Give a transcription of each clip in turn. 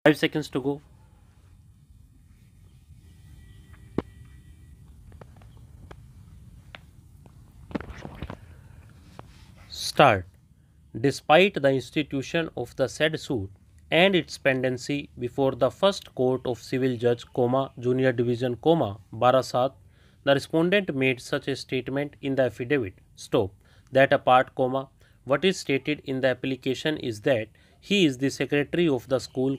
5 seconds to go. Start. Despite the institution of the said suit and its pendency before the first court of civil judge, junior division, Barasat, the respondent made such a statement in the affidavit. Stop. That apart, what is stated in the application is that he is the secretary of the school,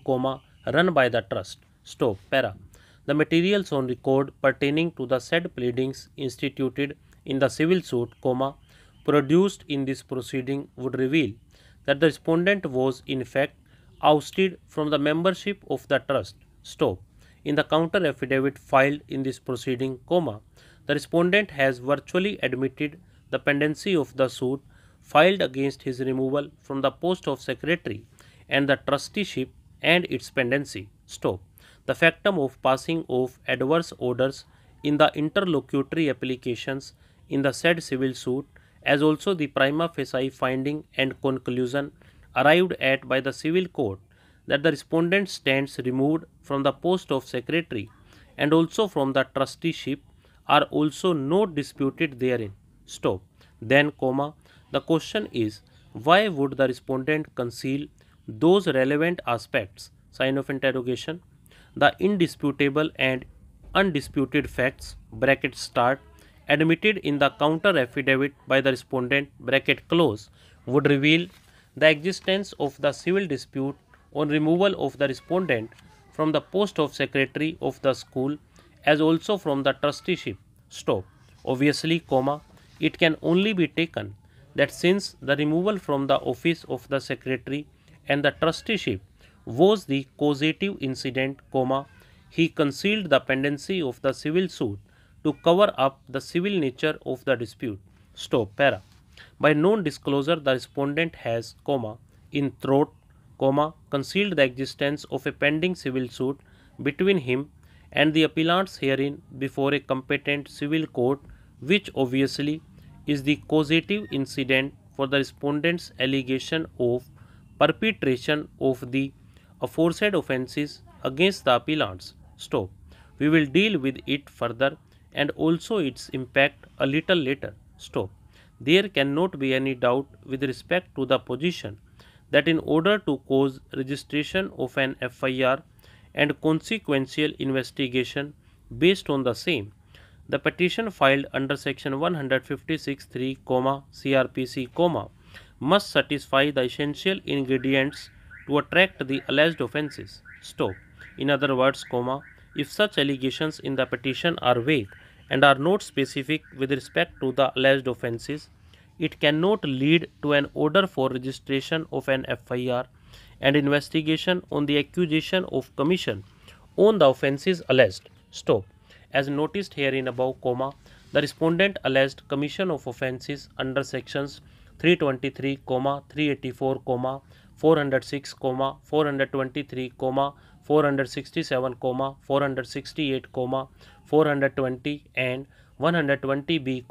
run by the trust. Stop. Para. The materials on record pertaining to the said pleadings instituted in the civil suit, produced in this proceeding would reveal that the respondent was in fact ousted from the membership of the trust. Stop. In the counter affidavit filed in this proceeding, the respondent has virtually admitted the pendency of the suit filed against his removal from the post of secretary and the trusteeship and its pendency. Stop. The factum of passing of adverse orders in the interlocutory applications in the said civil suit, as also the prima facie finding and conclusion arrived at by the civil court that the respondent stands removed from the post of secretary and also from the trusteeship, are also not disputed therein. Stop. Then, the question is, why would the respondent conceal those relevant aspects? Sign of interrogation. The indisputable and undisputed facts (start) admitted in the counter affidavit by the respondent (close) would reveal the existence of the civil dispute on removal of the respondent from the post of secretary of the school, as also from the trusteeship. Stop. Obviously, it can only be taken that since the removal from the office of the secretary and the trusteeship was the causative incident, he concealed the pendency of the civil suit to cover up the civil nature of the dispute. Stop. Para. By non-disclosure, the respondent has, in throat, concealed the existence of a pending civil suit between him and the appellants herein before a competent civil court, which obviously is the causative incident for the respondent's allegation of perpetration of the aforesaid offences against the appellants. Stop. We will deal with it further and also its impact a little later. Stop. There cannot be any doubt with respect to the position that in order to cause registration of an FIR and consequential investigation based on the same, the petition filed under section 156(3), CRPC, must satisfy the essential ingredients to attract the alleged offences. Stop. In other words, if such allegations in the petition are vague and are not specific with respect to the alleged offences, it cannot lead to an order for registration of an FIR and investigation on the accusation of commission on the offences alleged. Stop. As noticed herein above, the respondent alleged commission of offences under sections 323, 384, 406, 423, 467, 468, 420 and 120b,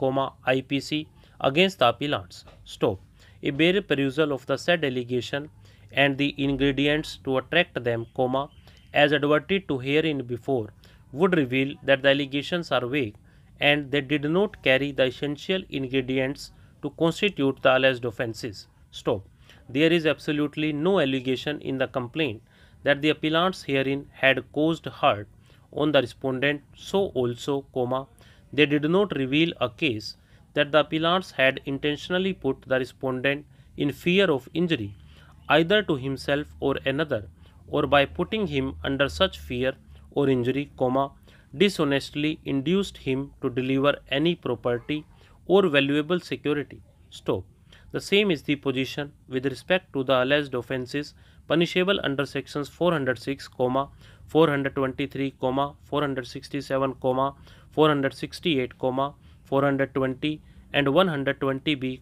IPC against the appellants. Stop. A bare perusal of the said allegation and the ingredients to attract them, as adverted to herein before, would reveal that the allegations are vague and they did not carry the essential ingredients to constitute the alleged offences. Stop. There is absolutely no allegation in the complaint that the appellants herein had caused hurt on the respondent, so also, they did not reveal a case that the appellants had intentionally put the respondent in fear of injury, either to himself or another, or by putting him under such fear or injury, dishonestly induced him to deliver any property or valuable security. Stop. The same is the position with respect to the alleged offences punishable under sections 406, 423, 467, 468, 420 and 120b,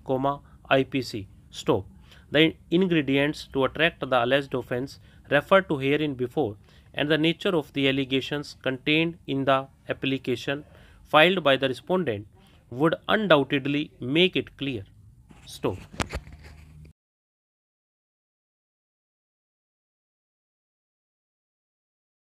IPC. Stop. The ingredients to attract the alleged offence referred to herein before and the nature of the allegations contained in the application filed by the respondent would undoubtedly make it clear. Stop.